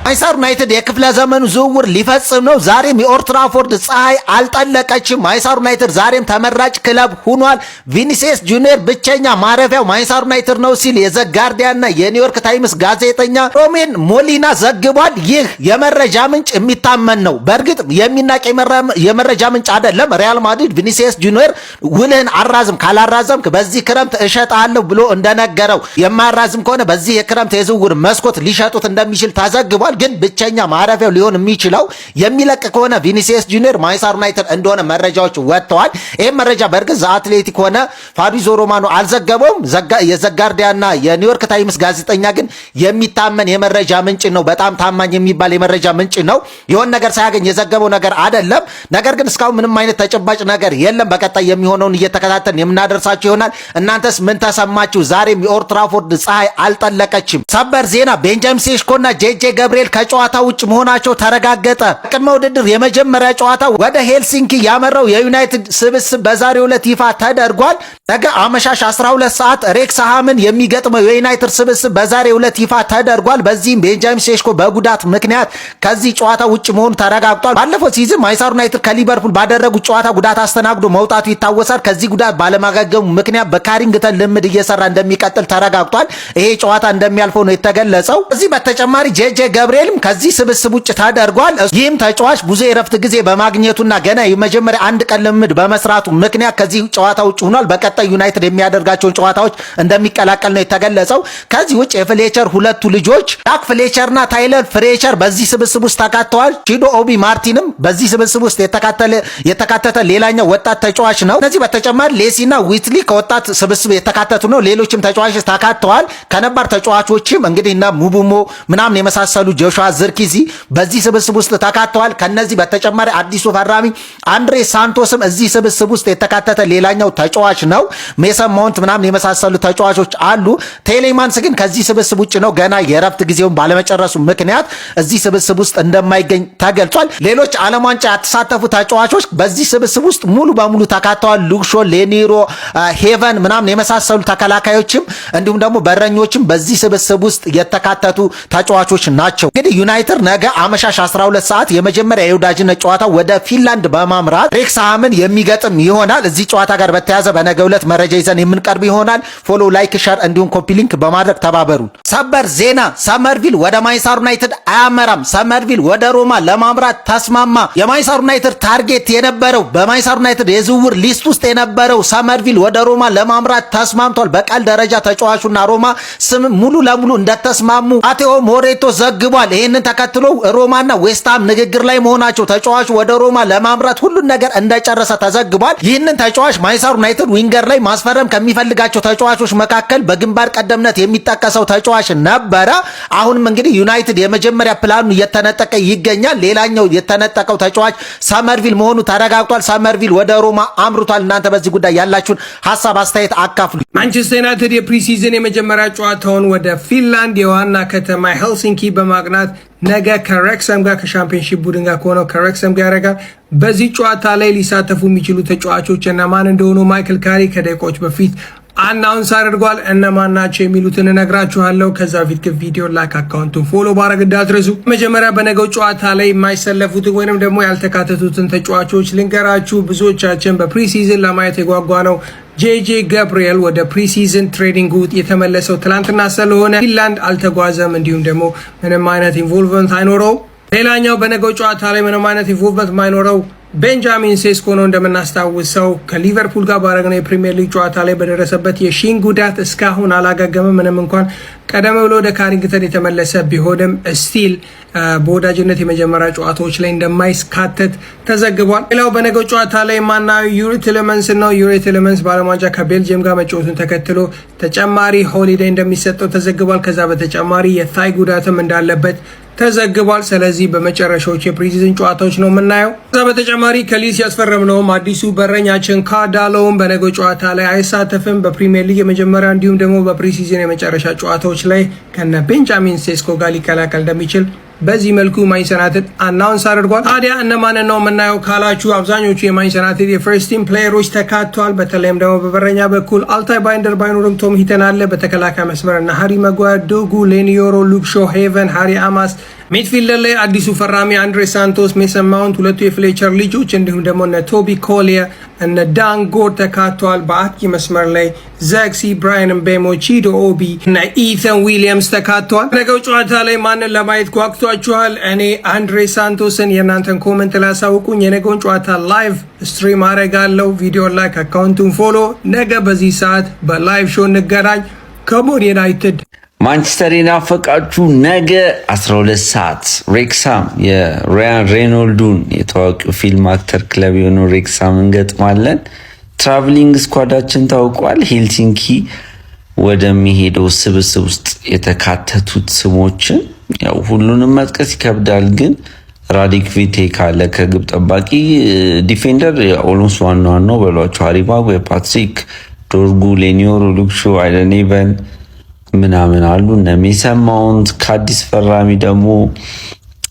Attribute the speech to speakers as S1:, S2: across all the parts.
S1: ማንቸስተር ዩናይትድ የክፍለ ዘመኑ ዝውውር ሊፈጽም ነው። ዛሬም የኦልድ ትራፎርድ ፀሐይ አልጠለቀችም። ማንቸስተር ዩናይትድ ዛሬም ተመራጭ ክለብ ሆኗል። ቪኒሲየስ ጁኒየር ብቸኛ ማረፊያው ማንቸስተር ዩናይትድ ነው ሲል የዘ ጋርዲያንና የኒውዮርክ ታይምስ ጋዜጠኛ ሮሜን ሞሊና ዘግቧል። ይህ የመረጃ ምንጭ የሚታመን ነው። በእርግጥ የሚናቅ የመረጃ ምንጭ አይደለም። ሪያል ማድሪድ ቪኒሲየስ ጁኒየር ውልህን አራዝም ካላራዘምክ በዚህ ክረምት እሸጣለሁ ብሎ እንደነገረው የማያራዝም ከሆነ በዚህ የክረምት የዝውውር መስኮት ሊሸጡት እንደሚችል ተዘግቧል። ግን ብቸኛ ማረፊያው ሊሆን የሚችለው የሚለቅ ከሆነ ቪኒሲየስ ጁኒየር ማንቸስተር ዩናይትድ እንደሆነ መረጃዎች ወጥተዋል። ይህም መረጃ በእርግጥ ዘአትሌቲክ ሆነ ፋብሪዞ ሮማኖ አልዘገበውም። የዘጋርዲያና የኒውዮርክ ታይምስ ጋዜጠኛ ግን የሚታመን የመረጃ ምንጭ ነው። በጣም ታማኝ የሚባል የመረጃ ምንጭ ነው። የሆነ ነገር ሳያገኝ የዘገበው ነገር አይደለም። ነገር ግን እስካሁን ምንም አይነት ተጨባጭ ነገር የለም። በቀጣይ የሚሆነውን እየተከታተልን የምናደርሳችሁ ይሆናል። እናንተስ ምን ተሰማችሁ? ዛሬም የኦልድ ትራፎርድ ፀሐይ አልጠለቀችም። ሰበር ዜና ቤንጃሚን ሴስኮና ጄጄ ገብርኤል ከጨዋታ ውጭ መሆናቸው ተረጋገጠ። ቅድመ ውድድር የመጀመሪያ ጨዋታ ወደ ሄልሲንኪ ያመራው የዩናይትድ ስብስብ በዛሬው ዕለት ይፋ ተደርጓል። ነገ አመሻሽ 12 ሰዓት ሬክስሃምን የሚገጥመው የዩናይትድ ስብስብ በዛሬው ዕለት ይፋ ተደርጓል። በዚህም ቤንጃሚን ሴስኮ በጉዳት ምክንያት ከዚህ ጨዋታ ውጭ መሆኑ ተረጋግጧል። ባለፈው ሲዝን ማንቸስተር ዩናይትድ ከሊቨርፑል ባደረጉት ጨዋታ ጉዳት አስተናግዶ መውጣቱ ይታወሳል። ከዚህ ጉዳት ባለማገገሙ ምክንያት በካሪንግተን ልምድ እየሰራ እንደሚቀጥል ተረጋግጧል። ይሄ ጨዋታ እንደሚያልፈው ነው የተገለጸው። እዚህ በተጨማሪ ጄጄ ገብርኤልም ከዚህ ስብስብ ውጭ ተደርጓል። ይህም ተጫዋች ብዙ የረፍት ጊዜ በማግኘቱና ገና የመጀመሪያ አንድ ቀን ልምድ በመስራቱ ምክንያት ከዚህ ጨዋታ ውጭ ሆኗል። በቀጣይ ዩናይትድ የሚያደርጋቸውን ጨዋታዎች እንደሚቀላቀል ነው የተገለጸው። ከዚህ ውጭ የፍሌቸር ሁለቱ ልጆች ዳክ ፍሌቸርና ታይለር ፍሬቸር በዚህ ስብስብ ውስጥ ተካተዋል። ቺዶ ኦቢ ማርቲንም በዚህ ስብስብ ውስጥ የተካተተ ሌላኛው ወጣት ተጫዋች ነው። ከዚህ በተጨማሪ ሌሲና ዊትሊ ከወጣት ስብስብ የተካተቱ ነው። ሌሎችም ተጫዋቾች ተካተዋል። ከነባር ተጫዋቾችም እንግዲህ እና ሙቡሞ ምናምን የመሳሰሉ ጆሹዋ ዝርኪዚ በዚህ ስብስብ ውስጥ ተካተዋል። ከነዚህ በተጨማሪ አዲሱ ፈራሚ አንድሬ ሳንቶስም እዚህ ስብስብ ውስጥ የተካተተ ሌላኛው ተጫዋች ነው። ሜሰን ማውንት ምናምን የመሳሰሉ ተጫዋቾች አሉ። ቴሌማንስ ግን ከዚህ ስብስብ ውጭ ነው። ገና የረፍት ጊዜውን ባለመጨረሱ ምክንያት እዚህ ስብስብ ውስጥ እንደማይገኝ ተገልጿል። ሌሎች ዓለም ዋንጫ ያተሳተፉ ተጫዋቾች በዚህ ስብስብ ውስጥ ሙሉ በሙሉ ተካተዋል። ሉክሾ፣ ሌኒሮ፣ ሄቨን ምናምን የመሳሰሉ ተከላካዮችም እንዲሁም ደግሞ በረኞችም በዚህ ስብስብ ውስጥ የተካተቱ ተጫዋቾች ናቸው። እንግዲህ ዩናይትድ ነገ አመሻሽ 12 ሰዓት የመጀመሪያ የወዳጅነት ጨዋታ ወደ ፊንላንድ በማምራት ሬክስሃምን የሚገጥም ይሆናል። እዚህ ጨዋታ ጋር በተያያዘ በነገው ዕለት መረጃ ይዘን የምንቀርብ ይሆናል። ፎሎ፣ ላይክ፣ ሸር እንዲሁም ኮፒ ሊንክ በማድረግ ተባበሩን። ሰበር ዜና ሰመርቪል ወደ ማንቸስተር ዩናይትድ አያመራም። ሰመርቪል ወደ ሮማ ለማምራት ተስማማ። የማንቸስተር ዩናይትድ ታርጌት የነበረው በማንቸስተር ዩናይትድ የዝውውር ሊስት ውስጥ የነበረው ሰመርቪል ወደ ሮማ ለማምራት ተስማምቷል። በቃል ደረጃ ተጫዋቹና ሮማ ስም ሙሉ ለሙሉ እንደተስማሙ ማቴዎ ሞሬቶ ዘግቧል። ይህንን ተከትሎ ሮማና ዌስትሃም ንግግር ላይ መሆናቸው ተጫዋቹ ወደ ሮማ ለማምራት ሁሉን ነገር እንደጨረሰ ተዘግቧል። ይህንን ተጫዋች ማንቸስተር ዩናይትድ ዊንገር ላይ ማስፈረም ከሚፈልጋቸው ተጫዋቾች መካከል በግንባር ቀደምነት የሚጠቀሰው ተጫዋች ነበረ። አሁንም እንግዲህ ዩናይትድ የመጀመሪያ ፕላኑን እየተነጠቀ ይገኛል። ሌላኛው የተነጠቀው ተጫዋች ሰመርቪል መሆኑ ተረጋግጧል። ሰመርቪል ወደ ሮማ አምርቷል። እናንተ በዚህ ጉዳይ ያላችሁን ሀሳብ አስተያየት አካፍሉ።
S2: ማንቸስተር ዩናይትድ የፕሪሲዝን የመጀመሪያ ጨዋታውን ወደ ፊንላንድ የዋና ከተማ ሄልሲንኪ በማቅናት ነገ ከሬክሰም ጋር ከሻምፒዮንሺፕ ቡድን ጋር ከሆነው ከሬክሰም ጋር ያደርጋል። በዚህ ጨዋታ ላይ ሊሳተፉ የሚችሉ ተጫዋቾች እነማን እንደሆኑ ማይክል ካሪ ከደቂቃዎች በፊት አናውንስ አድርጓል። እነማን ናቸው የሚሉትን እነግራችኋለሁ። ከዛ በፊት ግን ቪዲዮ ላይክ፣ አካውንቱን ፎሎ ማድረግ እንዳትረሱ። መጀመሪያ በነገው ጨዋታ ላይ የማይሰለፉትን ወይንም ደግሞ ያልተካተቱትን ተጫዋቾች ልንገራችሁ። ብዙዎቻችን በፕሪሲዝን ለማየት የጓጓ ነው ጄጄ ገብርኤል ወደ ፕሪሲዝን ትሬኒንግ የተመለሰው ትላንትና ስለሆነ ፊንላንድ አልተጓዘም። እንዲሁም ደግሞ ምንም አይነት ኢንቮልቭመንት አይኖረው። ሌላኛው በነገው ጨዋታ ላይ ምንም አይነት ኢንቮልቭመንት ማይኖረው ቤንጃሚን ሴስኮ ነው። እንደምናስታውሰው ከሊቨርፑል ጋር ባደረግነው የፕሪሚየር ሊግ ጨዋታ ላይ በደረሰበት የሺን ጉዳት እስካሁን አላገገመም። ምንም እንኳን ቀደም ብሎ ወደ ካሪንግተን የተመለሰ ቢሆንም ስቲል በወዳጅነት የመጀመሪያ ጨዋታዎች ላይ እንደማይካተት ተዘግቧል። ሌላው በነገው ጨዋታ ላይ ማናዊ ዩሪ ቲለመንስ ነው። ዩሪ ቲለመንስ በዓለም ዋንጫ ከቤልጅየም ጋር መጫወቱን ተከትሎ ተጨማሪ ሆሊዴይ እንደሚሰጠው ተዘግቧል። ከዛ በተጨማሪ የታይ ጉዳትም እንዳለበት ተዘግቧል። ስለዚህ በመጨረሻዎች የፕሪሲዝን ጨዋታዎች ነው የምናየው። ከዛ በተጨማሪ ከሊድስ ያስፈረምነውም አዲሱ በረኛችን ካዳለውም በነገው ጨዋታ ላይ አይሳተፍም። በፕሪሚየር ሊግ የመጀመሪያ እንዲሁም ደግሞ በፕሪሲዝን የመጨረሻ ጨዋታዎች ላይ ከነ ቤንጃሚን ሴስኮ ጋር ሊቀላቀል እንደሚችል በዚህ መልኩ ማንቸስተር ዩናይትድ አናውንስ አድርጓል። ታዲያ እነማንን ነው የምናየው ካላችሁ አብዛኞቹ የማንቸስተር ዩናይትድ የፈርስት ቲም ፕሌየሮች ተካተዋል። በተለይም ደግሞ በበረኛ በኩል አልታይ ባይንደር ባይኖርም ቶም ሂተን አለ። በተከላካይ መስመር እና ሃሪ ማጓየር፣ ዶጉ፣ ሌኒዮሮ፣ ሉክ ሾ፣ ሄቨን፣ ሃሪ አማስ ሚድፊልደር ላይ አዲሱ ፈራሚ አንድሬ ሳንቶስ፣ ሜሰን ማውንት፣ ሁለቱ የፍሌቸር ልጆች እንዲሁም ደግሞ እነ ቶቢ ኮሊያ እነ ዳንጎር ተካተዋል። በአጥቂ መስመር ላይ ዘክሲ፣ ብራያን ምቤሞ፣ ቺዶ ኦቢ እና ኢተን ዊሊያምስ ተካተዋል። ነገው ጨዋታ ላይ ማንን ለማየት ጓጉቷችኋል? እኔ አንድሬ ሳንቶስን። የእናንተን ኮመንት ላይ አሳውቁኝ። የነገውን ጨዋታ ላይቭ ስትሪም አደርጋለሁ። ቪዲዮ ላይክ፣ አካውንቱን ፎሎ። ነገ በዚህ ሰዓት በላይቭ ሾው እንገናኝ። ከሞን ዩናይትድ
S3: ማንቸስተር የናፈቃችሁ ነገ 12 ሰዓት ሬክሳም የራያን ሬኖልዱን የታዋቂው ፊልም አክተር ክለብ የሆነው ሬክሳም እንገጥማለን። ትራቭሊንግ ስኳዳችን ታውቋል። ሄልሲንኪ ወደሚሄደው ስብስብ ውስጥ የተካተቱት ስሞችን ያው ሁሉንም መጥቀስ ይከብዳል፣ ግን ራዲክ ቪቴ ካለ ከግብ ጠባቂ ዲፌንደር ኦልሞስት ዋናው በሏቸው ሃሪ ማጓየር፣ ፓትሪክ ዶርጉ፣ ሌኒዮሮ፣ ሉክሾ፣ አይደን ኢቨን ምናምን አሉ። እነ ሜሰን ማውንት ከአዲስ ፈራሚ ደግሞ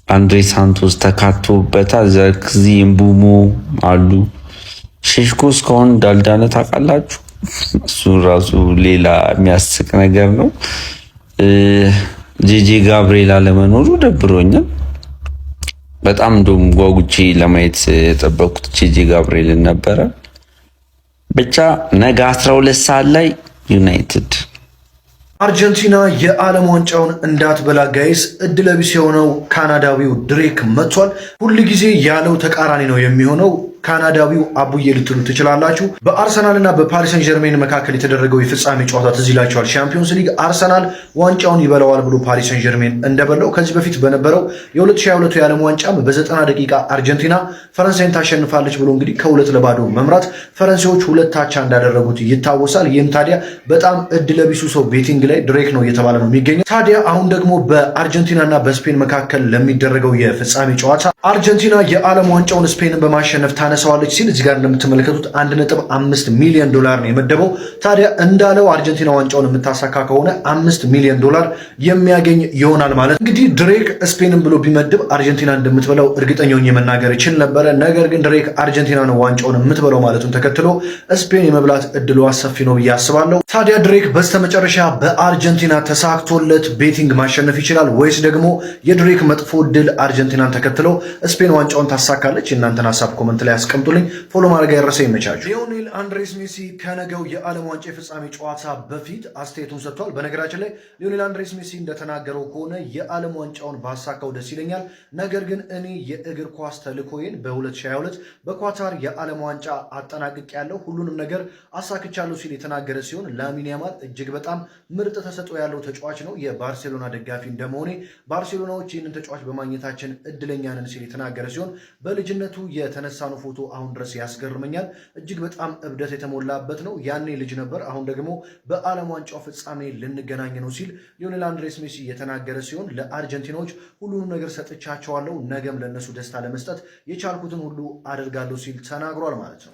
S3: አንድሬ ሳንቶስ ተካቶበታል። ዘርክዚ፣ እምቡሞ አሉ። ሼሽኮ እስካሁን እንዳልዳነ ታውቃላችሁ። እሱ ራሱ ሌላ የሚያስቅ ነገር ነው። ጄጄ ጋብርኤል አለመኖሩ ደብሮኛል በጣም። እንደውም ጓጉቼ ለማየት የጠበቁት ጄጄ ጋብርኤልን ነበረ። ብቻ ነገ 12 ሰዓት ላይ ዩናይትድ
S4: አርጀንቲና የዓለም ዋንጫውን እንዳትበላ ጋይስ እድለቢስ የሆነው ካናዳዊው ድሬክ መጥቷል። ሁል ጊዜ ያለው ተቃራኒ ነው የሚሆነው። ካናዳዊው አቡዬ ልትሉ ትችላላችሁ። በአርሰናል እና በፓሪስ ሰን ጀርሜን መካከል የተደረገው የፍጻሜ ጨዋታ ትዝ ይላችኋል። ሻምፒዮንስ ሊግ አርሰናል ዋንጫውን ይበላዋል ብሎ ፓሪስ ሰን ጀርሜን እንደበላው ከዚህ በፊት በነበረው የ2022 የዓለም ዋንጫም በ90 ደቂቃ አርጀንቲና ፈረንሳይን ታሸንፋለች ብሎ እንግዲህ ከ2-0 መምራት ፈረንሳዮች 2-0 እንዳደረጉት ይታወሳል። ይህም ታዲያ በጣም እድለቢሱ ሰው ቤቲንግ ላይ ድሬክ ነው እየተባለ ነው የሚገኘው። ታዲያ አሁን ደግሞ በአርጀንቲና እና በስፔን መካከል ለሚደረገው የፍጻሜ ጨዋታ አርጀንቲና የዓለም ዋንጫውን ስፔንን በማሸነፍ ታነሳዋለች ሲል እዚህ ጋር እንደምትመለከቱት $1.5 ሚሊዮን ነው የመደበው። ታዲያ እንዳለው አርጀንቲና ዋንጫውን የምታሳካ ከሆነ $5 ሚሊዮን የሚያገኝ ይሆናል ማለት። እንግዲህ ድሬክ ስፔንን ብሎ ቢመድብ አርጀንቲና እንደምትበላው እርግጠኛውን የመናገር ይችል ነበረ። ነገር ግን ድሬክ አርጀንቲና ነው ዋንጫውን የምትበላው ማለቱን ተከትሎ ስፔን የመብላት እድሏ ሰፊ ነው ብዬ አስባለሁ። ታዲያ ድሬክ በስተመጨረሻ በአርጀንቲና ተሳክቶለት ቤቲንግ ማሸነፍ ይችላል ወይስ ደግሞ የድሬክ መጥፎ እድል አርጀንቲናን ተከትሎ ስፔን ዋንጫውን ታሳካለች? የእናንተን ሀሳብ ኮመንት ላይ አስቀምጡልኝ። ፎሎ ማድረግ አይረሳ። ይመቻችሁ። ሊዮኔል አንድሬስ ሜሲ ከነገው የዓለም ዋንጫ የፍጻሜ ጨዋታ በፊት አስተያየቱን ሰጥቷል። በነገራችን ላይ ሊዮኔል አንድሬስ ሜሲ እንደተናገረው ከሆነ የዓለም ዋንጫውን ባሳካው ደስ ይለኛል፣ ነገር ግን እኔ የእግር ኳስ ተልእኮዬን በ2022 በኳታር የዓለም ዋንጫ አጠናቅቅ ያለው ሁሉንም ነገር አሳክቻለሁ ሲል የተናገረ ሲሆን ላሚን ያማል እጅግ በጣም ምርጥ ተሰጥኦ ያለው ተጫዋች ነው። የባርሴሎና ደጋፊ እንደመሆኔ ባርሴሎናዎች ይህንን ተጫዋች በማግኘታችን እድለኛ ነን ሲል የተናገረ ሲሆን በልጅነቱ የተነሳነው ፎቶ አሁን ድረስ ያስገርመኛል። እጅግ በጣም እብደት የተሞላበት ነው። ያኔ ልጅ ነበር፣ አሁን ደግሞ በዓለም ዋንጫው ፍጻሜ ልንገናኝ ነው ሲል ሊዮኔል አንድሬስ ሜሲ የተናገረ ሲሆን ለአርጀንቲናዎች ሁሉንም ነገር ሰጥቻቸዋለሁ፣ ነገም ለነሱ ደስታ ለመስጠት የቻልኩትን ሁሉ አደርጋለሁ ሲል ተናግሯል ማለት ነው።